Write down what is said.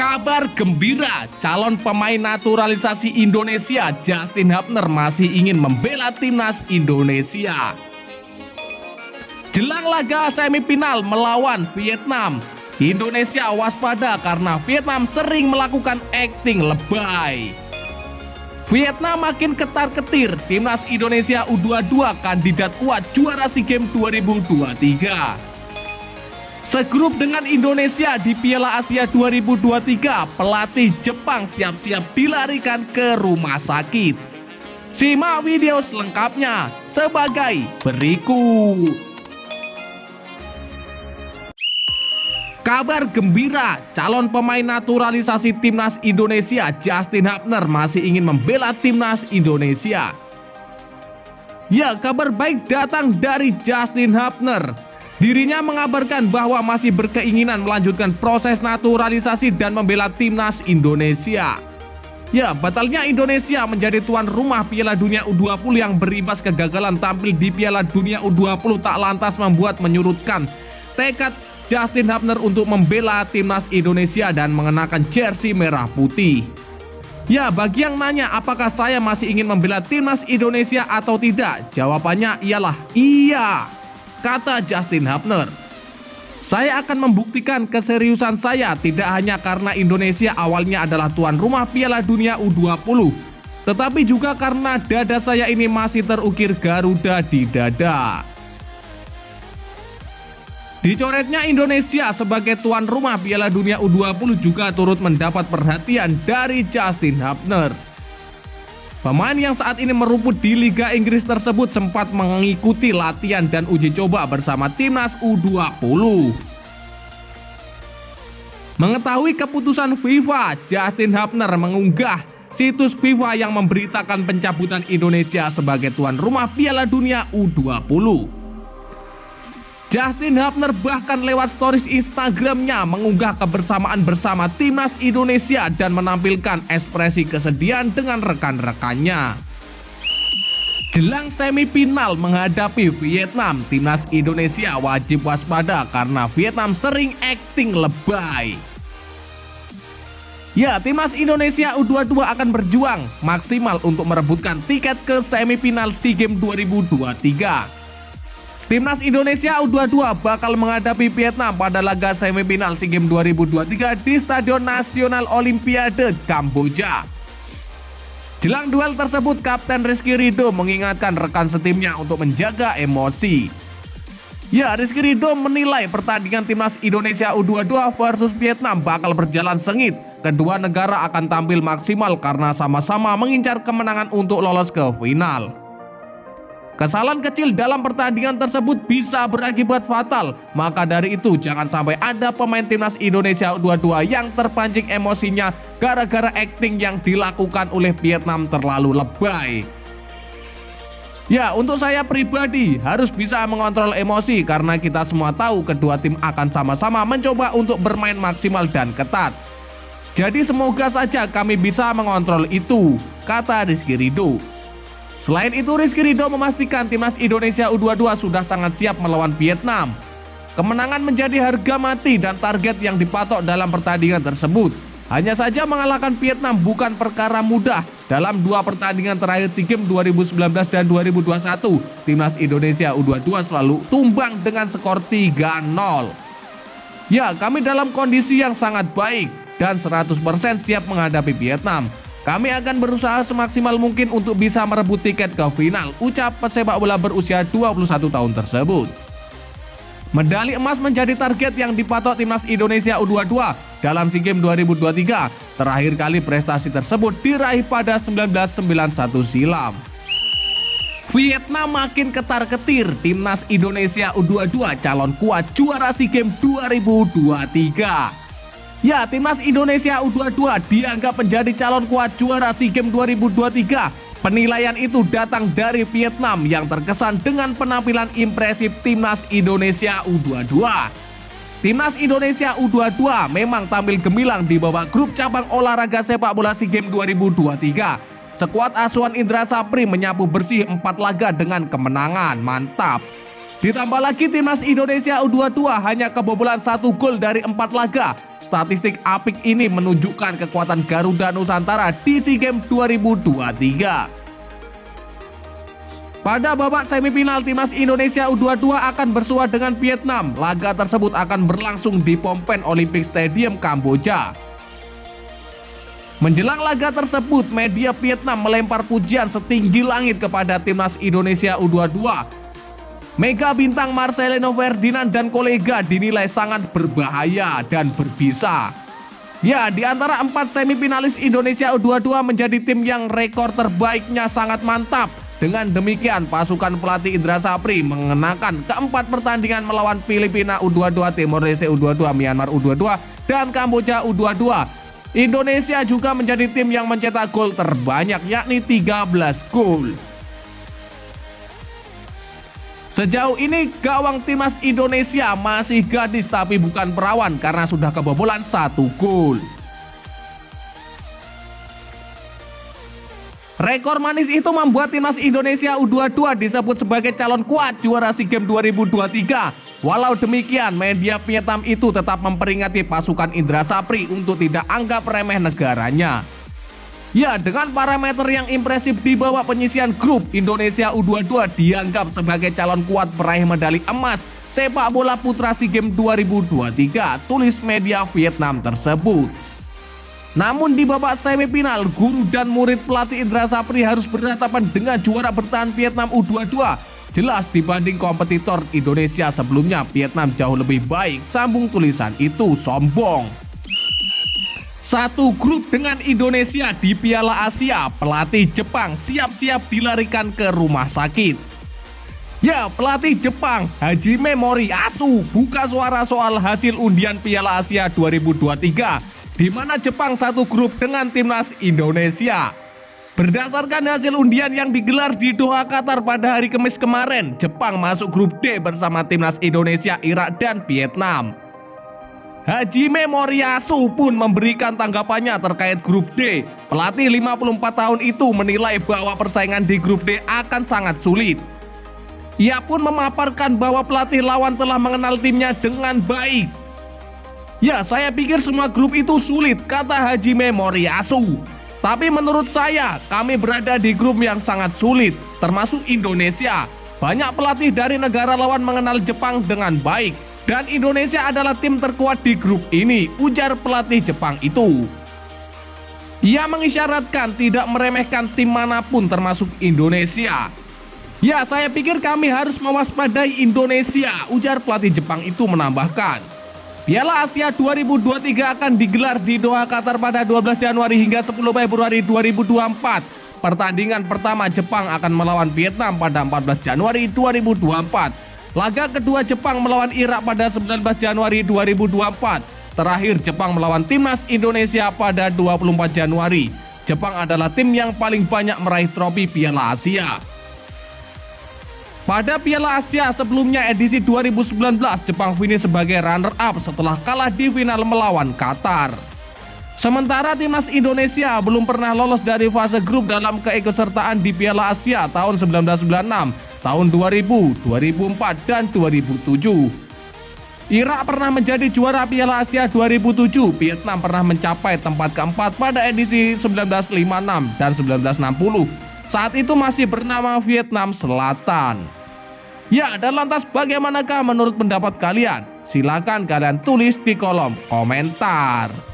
Kabar gembira, calon pemain naturalisasi Indonesia Justin Hapner masih ingin membela timnas Indonesia. Jelang laga semifinal melawan Vietnam, Indonesia waspada karena Vietnam sering melakukan akting lebay. Vietnam makin ketar-ketir, timnas Indonesia U22 kandidat kuat juara SEA Games 2023. Segrup dengan Indonesia di Piala Asia 2023, pelatih Jepang siap-siap dilarikan ke rumah sakit. Simak video selengkapnya sebagai berikut. Kabar gembira, calon pemain naturalisasi timnas Indonesia Justin Hapner masih ingin membela timnas Indonesia. Ya, kabar baik datang dari Justin Hapner. Dirinya mengabarkan bahwa masih berkeinginan melanjutkan proses naturalisasi dan membela timnas Indonesia. Ya, batalnya Indonesia menjadi tuan rumah Piala Dunia U20 yang berimbas kegagalan tampil di Piala Dunia U20 tak lantas membuat menyurutkan tekad Justin Hapner untuk membela timnas Indonesia dan mengenakan jersey merah putih. Ya, bagi yang nanya apakah saya masih ingin membela timnas Indonesia atau tidak, jawabannya ialah iya. Kata Justin Hapner, saya akan membuktikan keseriusan saya tidak hanya karena Indonesia awalnya adalah tuan rumah Piala Dunia U20, tetapi juga karena dada saya ini masih terukir Garuda di dada. Dicoretnya Indonesia sebagai tuan rumah Piala Dunia U20 juga turut mendapat perhatian dari Justin Hapner. Pemain yang saat ini merumput di Liga Inggris tersebut sempat mengikuti latihan dan uji coba bersama timnas U20. Mengetahui keputusan FIFA, Justin Hapner mengunggah situs FIFA yang memberitakan pencabutan Indonesia sebagai tuan rumah Piala Dunia U20. Justin Hapner bahkan lewat stories Instagramnya mengunggah kebersamaan bersama timnas Indonesia dan menampilkan ekspresi kesedihan dengan rekan-rekannya. Jelang semifinal menghadapi Vietnam, timnas Indonesia wajib waspada karena Vietnam sering akting lebay. Ya, timnas Indonesia U22 akan berjuang maksimal untuk merebutkan tiket ke semifinal SEA Games 2023. Timnas Indonesia U22 bakal menghadapi Vietnam pada laga semifinal SEA Games 2023 di Stadion Nasional Olimpiade Kamboja. Jelang duel tersebut, Kapten Rizky Ridho mengingatkan rekan setimnya untuk menjaga emosi. Ya, Rizky Ridho menilai pertandingan timnas Indonesia U22 versus Vietnam bakal berjalan sengit. Kedua negara akan tampil maksimal karena sama-sama mengincar kemenangan untuk lolos ke final. Kesalahan kecil dalam pertandingan tersebut bisa berakibat fatal, maka dari itu jangan sampai ada pemain timnas Indonesia U22 yang terpancing emosinya gara-gara akting yang dilakukan oleh Vietnam terlalu lebay. Ya, untuk saya pribadi harus bisa mengontrol emosi karena kita semua tahu kedua tim akan sama-sama mencoba untuk bermain maksimal dan ketat. Jadi semoga saja kami bisa mengontrol itu, kata Rizky Ridho. Selain itu, Rizky Ridho memastikan timnas Indonesia U22 sudah sangat siap melawan Vietnam. Kemenangan menjadi harga mati dan target yang dipatok dalam pertandingan tersebut. Hanya saja mengalahkan Vietnam bukan perkara mudah. Dalam dua pertandingan terakhir SEA Games 2019 dan 2021, timnas Indonesia U22 selalu tumbang dengan skor 3-0. Ya, kami dalam kondisi yang sangat baik dan 100% siap menghadapi Vietnam. Kami akan berusaha semaksimal mungkin untuk bisa merebut tiket ke final, ucap pesepak bola berusia 21 tahun tersebut. Medali emas menjadi target yang dipatok timnas Indonesia U22 dalam SEA Games 2023. Terakhir kali prestasi tersebut diraih pada 1991 silam. Vietnam makin ketar-ketir, timnas Indonesia U22 calon kuat juara SEA Games 2023. Ya, timnas Indonesia U22 dianggap menjadi calon kuat juara SEA Games 2023. Penilaian itu datang dari Vietnam yang terkesan dengan penampilan impresif timnas Indonesia U22. Timnas Indonesia U22 memang tampil gemilang di babak grup cabang olahraga sepak bola SEA Games 2023. Skuad asuhan Indra Sapri menyapu bersih 4 laga dengan kemenangan, mantap. Ditambah lagi timnas Indonesia U22 hanya kebobolan 1 gol dari 4 laga. Statistik apik ini menunjukkan kekuatan Garuda Nusantara di SEA Games 2023. Pada babak semifinal, timnas Indonesia U22 akan bersua dengan Vietnam. Laga tersebut akan berlangsung di Phnom Penh Olympic Stadium, Kamboja. Menjelang laga tersebut, media Vietnam melempar pujian setinggi langit kepada timnas Indonesia U22. Mega bintang Marcelino Ferdinand dan kolega dinilai sangat berbahaya dan berbisa. Ya, di antara 4 semifinalis, Indonesia U22 menjadi tim yang rekor terbaiknya sangat mantap. Dengan demikian, pasukan pelatih Indra Sapri mengenakan keempat pertandingan melawan Filipina U22, Timor Leste U22, Myanmar U22, dan Kamboja U22. Indonesia juga menjadi tim yang mencetak gol terbanyak, yakni 13 gol. Sejauh ini gawang timnas Indonesia masih gadis tapi bukan perawan karena sudah kebobolan 1 gol. Rekor manis itu membuat timnas Indonesia U22 disebut sebagai calon kuat juara SEA Games 2023. Walau demikian, media Vietnam itu tetap memperingati pasukan Indra Sapri untuk tidak anggap remeh negaranya. Ya, dengan parameter yang impresif di bawah penyisian grup, Indonesia U22 dianggap sebagai calon kuat peraih medali emas sepak bola putra SEA Games 2023, tulis media Vietnam tersebut. Namun di babak semifinal, guru dan murid pelatih Indra Sapri harus berhadapan dengan juara bertahan Vietnam U22. Jelas dibanding kompetitor Indonesia sebelumnya, Vietnam jauh lebih baik, sambung tulisan itu sombong. Satu grup dengan Indonesia di Piala Asia, pelatih Jepang siap-siap dilarikan ke rumah sakit. Ya, pelatih Jepang Hajime Moriyasu buka suara soal hasil undian Piala Asia 2023, di mana Jepang satu grup dengan timnas Indonesia. Berdasarkan hasil undian yang digelar di Doha, Qatar pada hari Kamis kemarin, Jepang masuk grup D bersama timnas Indonesia, Irak, dan Vietnam. Hajime Moriyasu pun memberikan tanggapannya terkait grup D. Pelatih 54 tahun itu menilai bahwa persaingan di grup D akan sangat sulit. Ia pun memaparkan bahwa pelatih lawan telah mengenal timnya dengan baik. Ya, saya pikir semua grup itu sulit, kata Hajime Moriyasu. Tapi menurut saya, kami berada di grup yang sangat sulit, termasuk Indonesia. Banyak pelatih dari negara lawan mengenal Jepang dengan baik. Dan Indonesia adalah tim terkuat di grup ini, ujar pelatih Jepang itu. Ia mengisyaratkan tidak meremehkan tim manapun termasuk Indonesia. Ya, saya pikir kami harus mewaspadai Indonesia, ujar pelatih Jepang itu menambahkan. Piala Asia 2023 akan digelar di Doha, Qatar pada 12 Januari hingga 10 Februari 2024. Pertandingan pertama Jepang akan melawan Vietnam pada 14 Januari 2024. Laga kedua Jepang melawan Irak pada 19 Januari 2024. Terakhir Jepang melawan timnas Indonesia pada 24 Januari. Jepang adalah tim yang paling banyak meraih trofi Piala Asia. Pada Piala Asia sebelumnya edisi 2019, Jepang finish sebagai runner-up setelah kalah di final melawan Qatar. Sementara timnas Indonesia belum pernah lolos dari fase grup dalam keikutsertaan di Piala Asia tahun 1996, tahun 2000, 2004, dan 2007. Irak pernah menjadi juara Piala Asia 2007, Vietnam pernah mencapai tempat keempat pada edisi 1956 dan 1960. Saat itu masih bernama Vietnam Selatan. Ya, dan lantas bagaimanakah menurut pendapat kalian? Silakan kalian tulis di kolom komentar.